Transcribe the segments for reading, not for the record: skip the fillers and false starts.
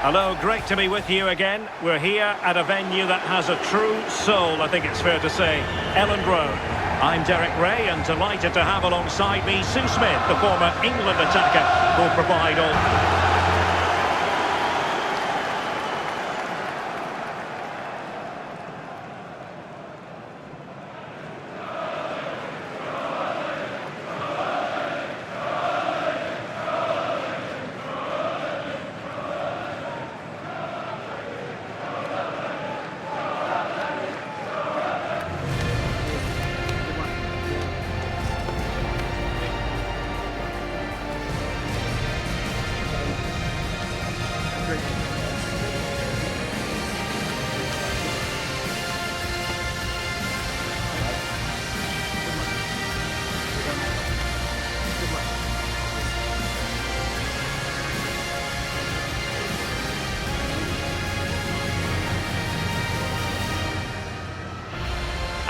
Hello, great to be with you again. We're here at a venue that has a true soul, I think it's fair to say, Ellen Road. I'm Derek Ray and delighted to have alongside me Sue Smith, the former England attacker, who'll provide all...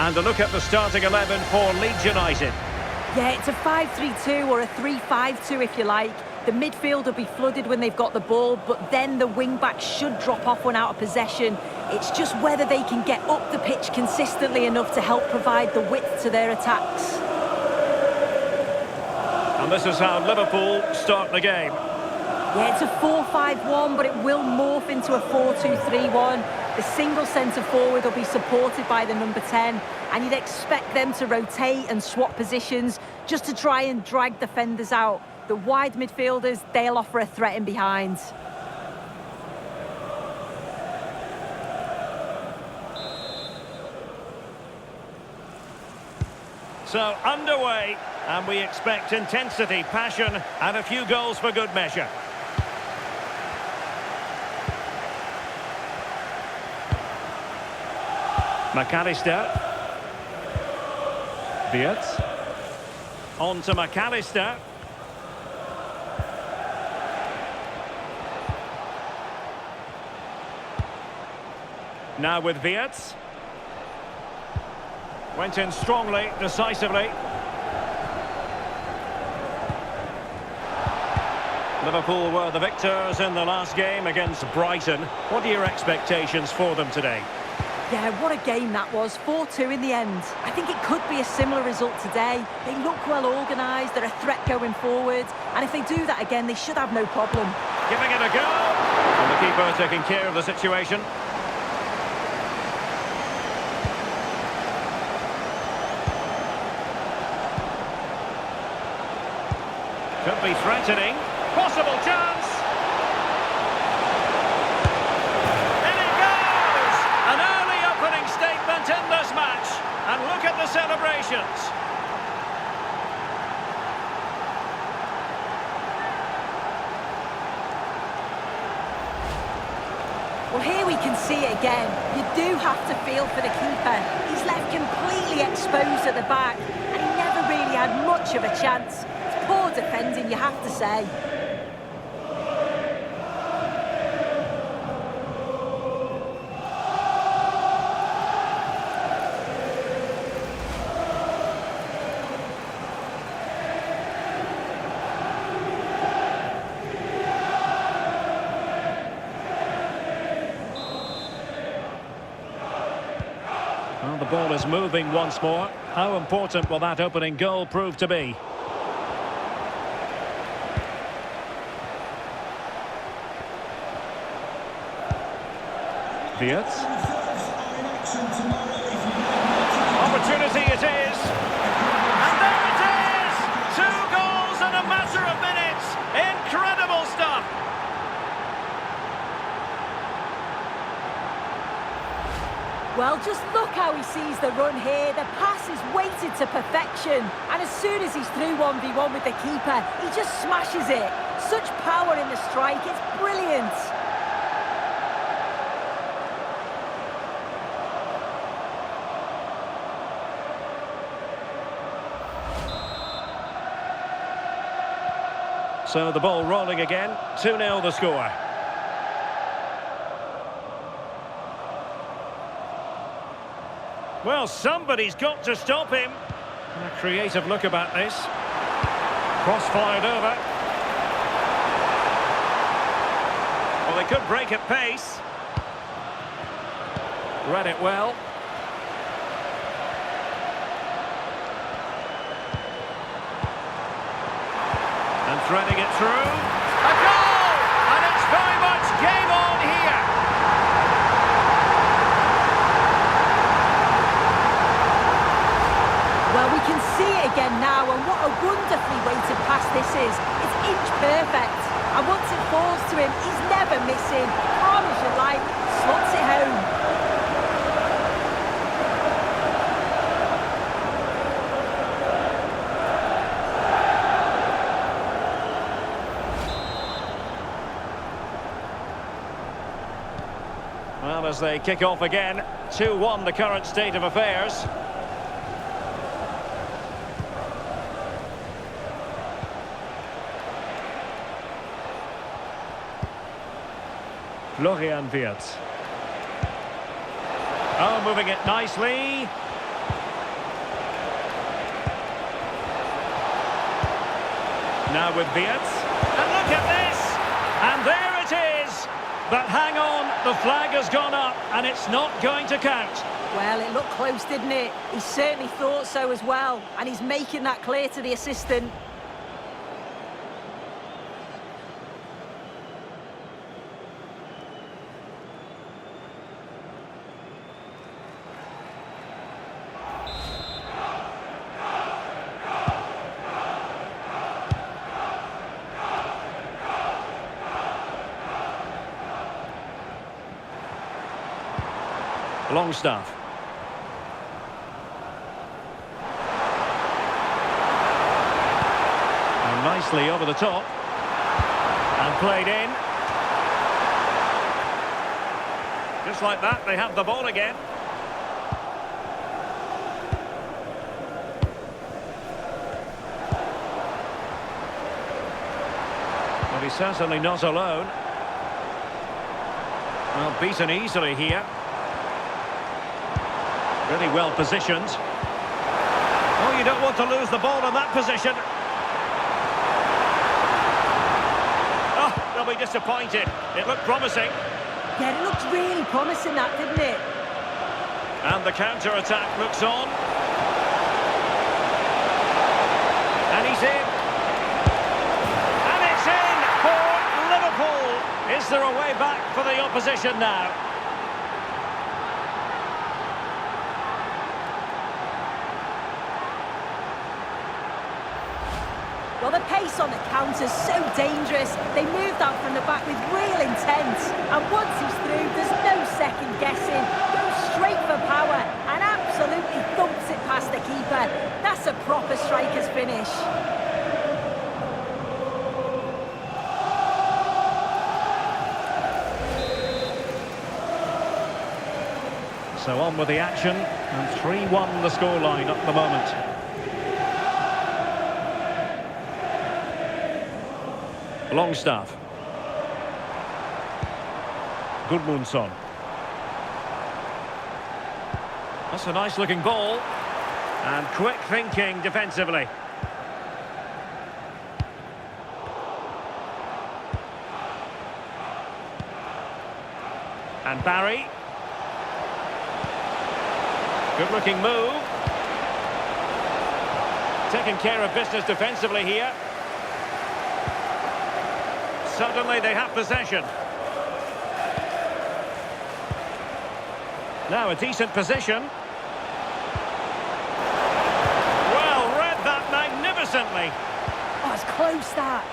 And a look at the starting 11 for Leeds United. Yeah, it's a 5-3-2 or a 3-5-2 if you like. The midfield will be flooded when they've got the ball, but then the wing-backs should drop off when out of possession. It's just whether they can get up the pitch consistently enough to help provide the width to their attacks. And this is how Liverpool start the game. Yeah, it's a 4-5-1, but it will morph into a 4-2-3-1. The single centre-forward will be supported by the number 10, and you'd expect them to rotate and swap positions just to try and drag defenders out. The wide midfielders, they'll offer a threat in behind. So, underway, and we expect intensity, passion, and a few goals for good measure. McAllister. Wirtz. On to McAllister. Now with Wirtz. Went in strongly, decisively. Liverpool were the victors in the last game against Brighton. What are your expectations for them today? Yeah, what a game that was. 4-2 in the end. I think it could be a similar result today. They look well organised, they're a threat going forward, and if they do that again, they should have no problem. Giving it a go! And the keeper taking care of the situation. Could be threatening. Possible chance! In this match, and look at the celebrations. Well, here we can see it again. You do have to feel for the keeper. He's left completely exposed at the back, and he never really had much of a chance. It's poor defending, you have to say. Well, the ball is moving once more. How important will that opening goal prove to be? Wirtz. Opportunity it is. And there it is! 2 goals in a matter of minutes. Incredible stuff. Well, just look how he sees the run here. The pass is weighted to perfection. And as soon as he's through 1v1 with the keeper, he just smashes it. Such power in the strike, it's brilliant. So the ball rolling again. 2-0 the score. Well, somebody's got to stop him. A creative look about this. Cross fired over. Well, they could break at pace. Read it well. And threading it through. A goal! And it's very much game on here. Well, we can see it again now, and what a wonderfully weighted pass this is. It's inch perfect. And once it falls to him, he's never missing. Calm as you like, slots it home. Well, as they kick off again, 2-1 the current state of affairs. Florian Wirtz. Oh, moving it nicely. Now with Wirtz. And look at this! And there it is! But hang on, the flag has gone up and it's not going to count. Well, it looked close, didn't it? He certainly thought so as well, and he's making that clear to the assistant. Longstaff. And nicely over the top. And played in. Just like that, they have the ball again. But he's certainly not alone. Well, beaten easily here. Really well positioned. Oh, you don't want to lose the ball in that position. Oh, they'll be disappointed. It looked promising. Yeah, it looked really promising, that, didn't it? And the counter-attack looks on. And he's in. And it's in for Liverpool. Is there a way back for the opposition now? Well, the pace on the counter's so dangerous. They moved out from the back with real intent. And once he's through, there's no second guessing. Goes straight for power and absolutely thumps it past the keeper. That's a proper striker's finish. So on with the action. And 3-1 the scoreline at the moment. Longstaff. Gudmundsson. That's a nice looking ball. And quick thinking defensively. And Barry. Good looking move. Taking care of business defensively here. Suddenly they have possession. Now a decent position. Well, read that magnificently. Oh, it's close, that.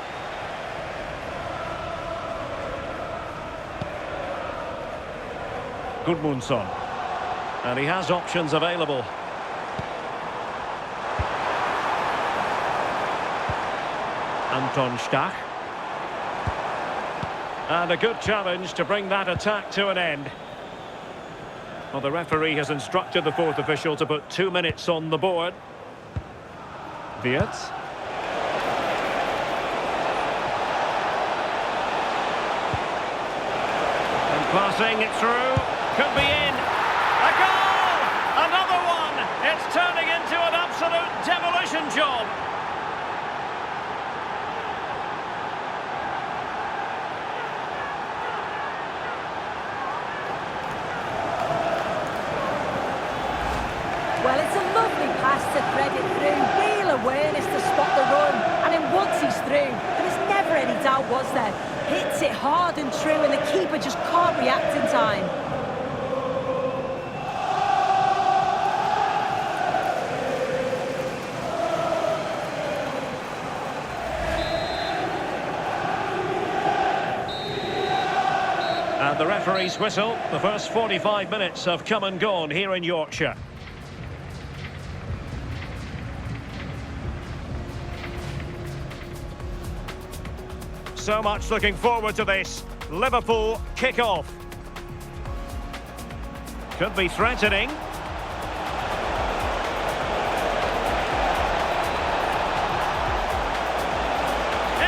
Gudmundsson. And he has options available. Anton Stach. And a good challenge to bring that attack to an end. Well, the referee has instructed the fourth official to put 2 minutes on the board. Wirtz. And passing it through. Could be in. A goal! Another one! It's turning into an absolute demolition job. it was there. Hits it hard and true, and the keeper just can't react in time. And the referee's whistle. The first 45 minutes have come and gone here in Yorkshire. So much looking forward to this. Liverpool kick-off. Could be threatening. In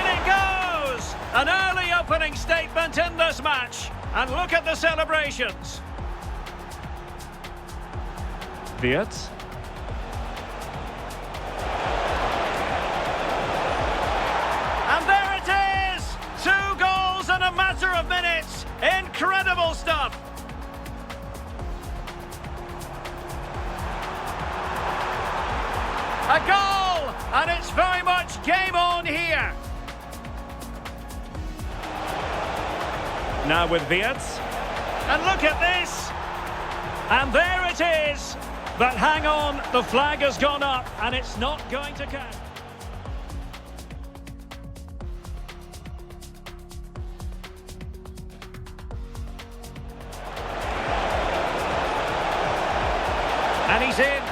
it goes! An early opening statement in this match. And look at the celebrations. Wirtz. And there it is! 2 goals in a matter of minutes. Incredible stuff. A goal! And it's very much game on here. Now with Wirtz. And look at this. And there it is. But hang on, the flag has gone up and it's not going to count. And he's in.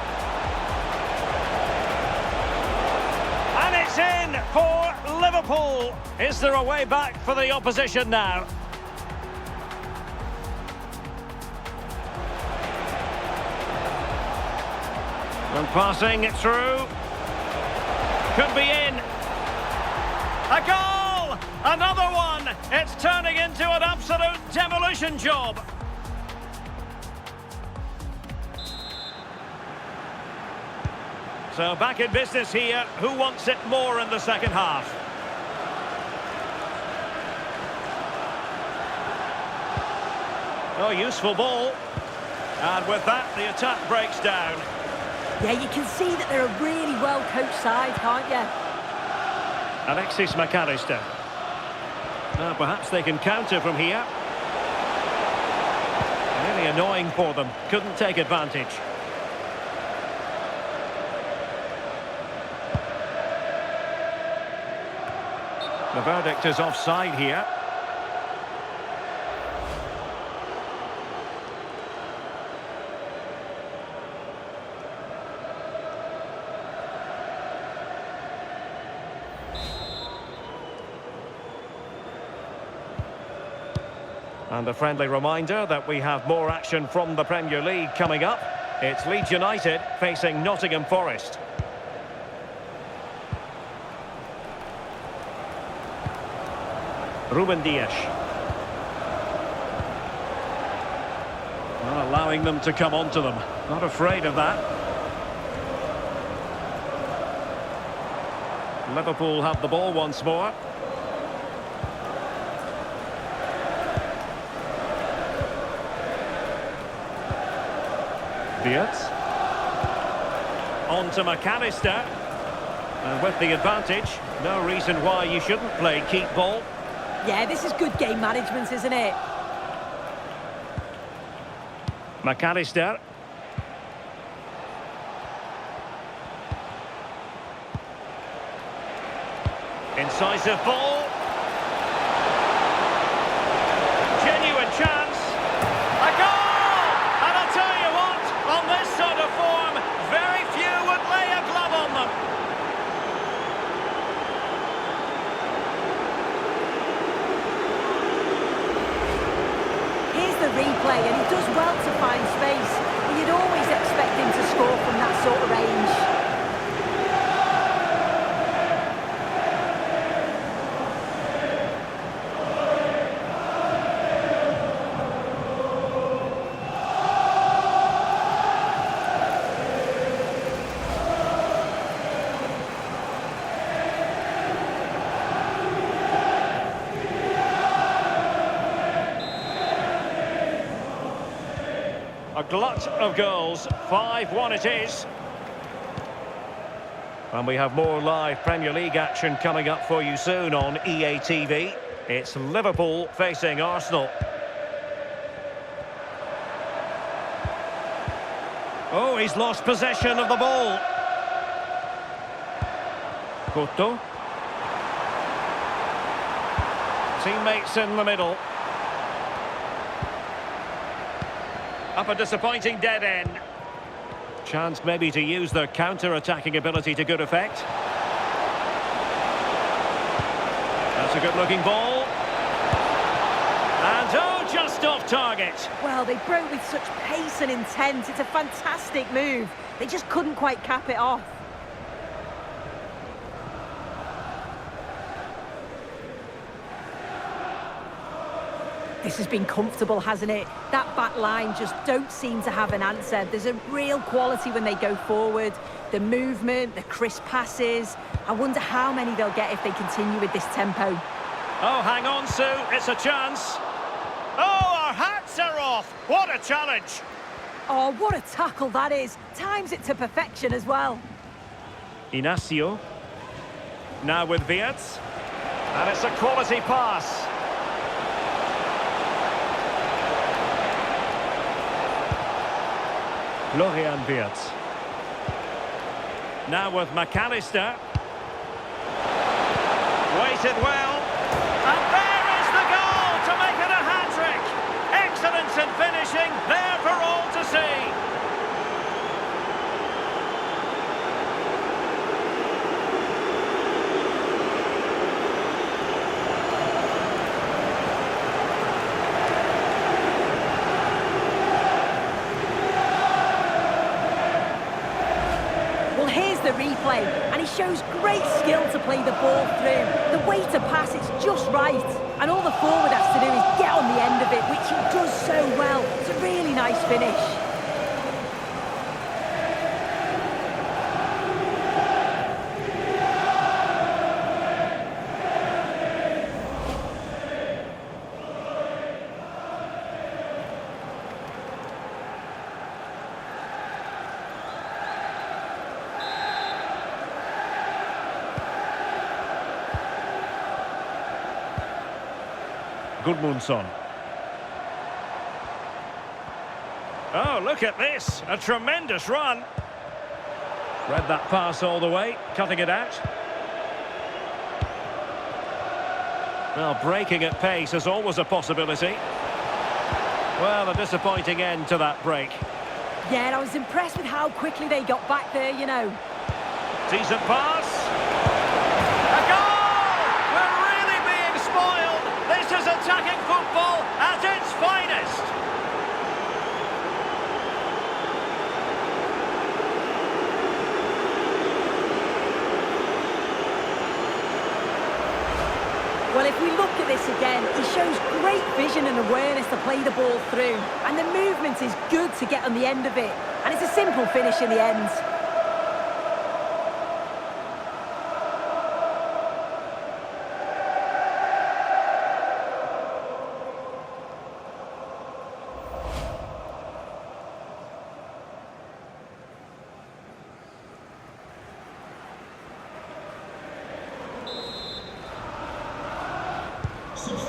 And it's in for Liverpool. Is there a way back for the opposition now? And passing it through. Could be in. A goal! Another one! It's turning into an absolute demolition job. So back in business here. Who wants it more in the second half? Oh, useful ball. And with that, the attack breaks down. Yeah, you can see that they're a really well-coached side, can't you? Alexis McAllister. Now, perhaps they can counter from here. Really annoying for them. Couldn't take advantage. The verdict is offside here. And a friendly reminder that we have more action from the Premier League coming up. It's Leeds United facing Nottingham Forest. Ruben Dias. Not allowing them to come onto them. Not afraid of that. Liverpool have the ball once more. Wirtz. On to McAllister. And with the advantage, no reason why you shouldn't play keep ball. Yeah, this is good game management, isn't it? McAllister. Incisive ball. Genuine chance. A goal! And I'll tell you what, on this sort of form, very few would lay a glove on them. Here's the replay, and he does well to find space. You'd always expect him to score from that sort of range. A glut of goals, 5-1 it is. And we have more live Premier League action coming up for you soon on EA TV. It's Liverpool facing Arsenal. Oh, he's lost possession of the ball. Couto. Teammates in the middle. Up a disappointing dead end. Chance maybe to use their counter-attacking ability to good effect. That's a good-looking ball. And oh, just off target. Well, they broke with such pace and intent. It's a fantastic move. They just couldn't quite cap it off. This has been comfortable, hasn't it? That back line just don't seem to have an answer. There's a real quality when they go forward. The movement, the crisp passes. I wonder how many they'll get if they continue with this tempo. Oh, hang on, Sue. It's a chance. Oh, our hats are off. What a challenge. Oh, what a tackle that is. Times it to perfection as well. Inacio. Now with Wirtz. And it's a quality pass. Florian Wirtz. Now with McAllister. Waited well. And there is the goal to make it a hat-trick. Excellence in finishing, there for all to see. Here's the replay, and he shows great skill to play the ball through. The way to pass, it's just right. And all the forward has to do is get on the end of it, which he does so well. It's a really nice finish. Gudmundsson. Oh, look at this. A tremendous run. Read that pass all the way, cutting it out. Well, breaking at pace is always a possibility. Well, a disappointing end to that break. Yeah, and I was impressed with how quickly they got back there, you know. Decent pass. A goal! We're really being spoiled. This is attacking football at its finest. Well, if we look at this again, he shows great vision and awareness to play the ball through. And the movement is good to get on the end of it. And it's a simple finish in the end.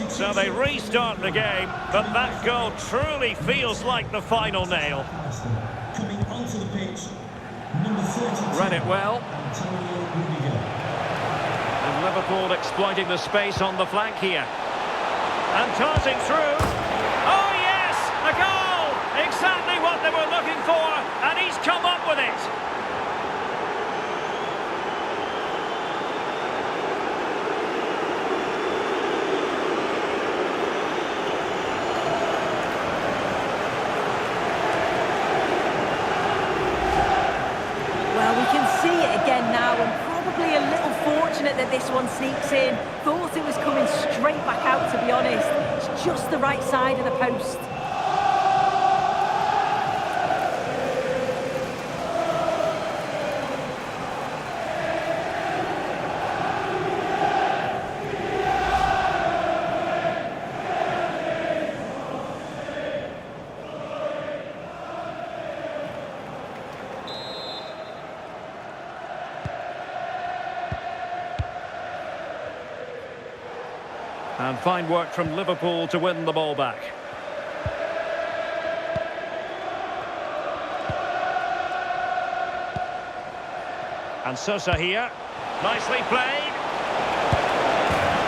So they restart the game, but that goal truly feels like the final nail. Coming onto the pitch, number 32. Read it well. And Liverpool exploiting the space on the flank here. And tossing through. Oh yes, a goal! Exactly what they were looking for, and he's come up with it. That this one sneaks in. Thought it was coming straight back out, to be honest. It's just the right side of the post. And fine work from Liverpool to win the ball back. And Sosa here. Nicely played.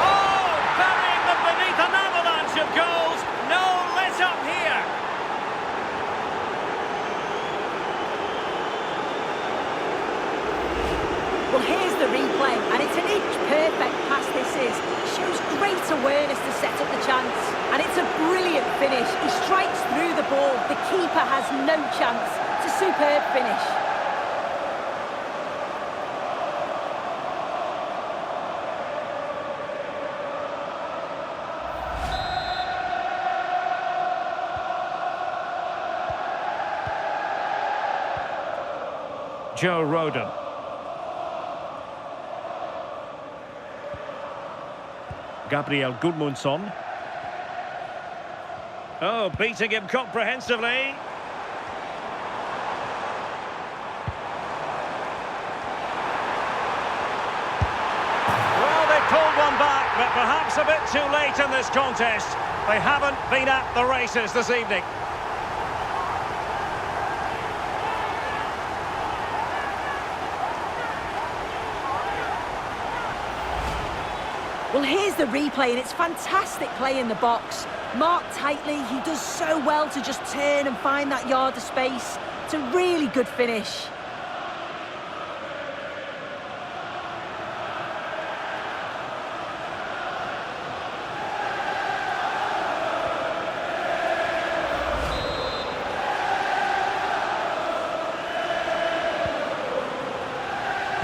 Oh, burying them beneath an avalanche of goals. No let up here. Well, here's the replay, and it's an inch-perfect pass this is. Shows great awareness to set up the chance. And it's a brilliant finish. He strikes through the ball. The keeper has no chance. It's a superb finish. Joe Rodon. Gabriel Gudmundsson. Oh, beating him comprehensively. Well, they pulled one back, but perhaps a bit too late in this contest. They haven't been at the races this evening. Well, here's the replay, and it's fantastic play in the box. Marked tightly, he does so well to just turn and find that yard of space. It's a really good finish.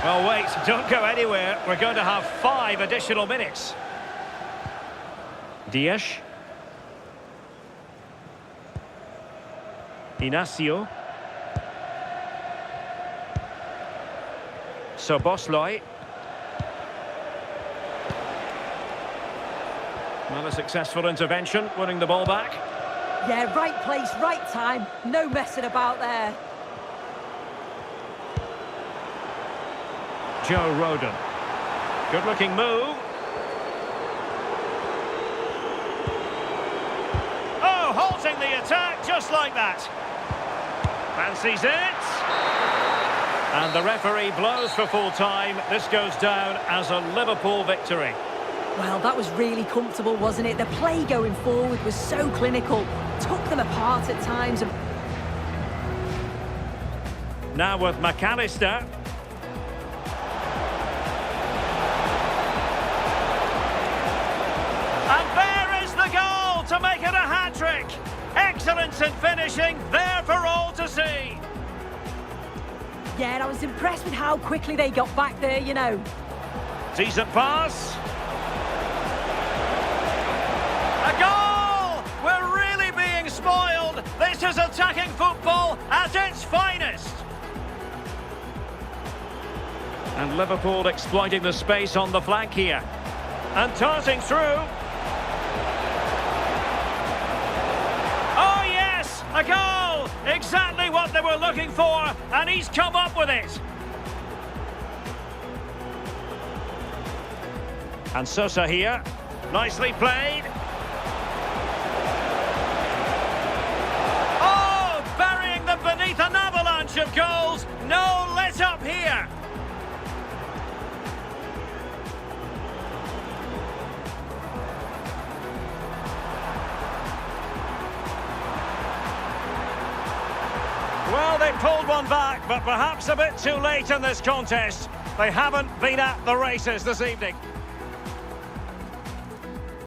Well, wait, don't go anywhere. We're going to have 5 additional minutes. Dias. Inacio. Soboslai. Well, a successful intervention, winning the ball back. Yeah, right place, right time. No messing about there. Joe Rodon. Good-looking move. Oh, halting the attack just like that. Fancies it. And the referee blows for full time. This goes down as a Liverpool victory. Well, that was really comfortable, wasn't it? The play going forward was so clinical. Took them apart at times. Now with McAllister. And there is the goal to make it a hat-trick. Excellence in finishing, there for all to see. Yeah, and I was impressed with how quickly they got back there, you know. Decent pass. A goal! We're really being spoiled. This is attacking football at its finest. And Liverpool exploiting the space on the flank here. And darting through. Oh yes, a goal! Exactly what they were looking for, and he's come up with it. And Sosa here, nicely played. Oh, burying them beneath an avalanche of goals. No let up here. Well, they pulled one back, but perhaps a bit too late in this contest. They haven't been at the races this evening.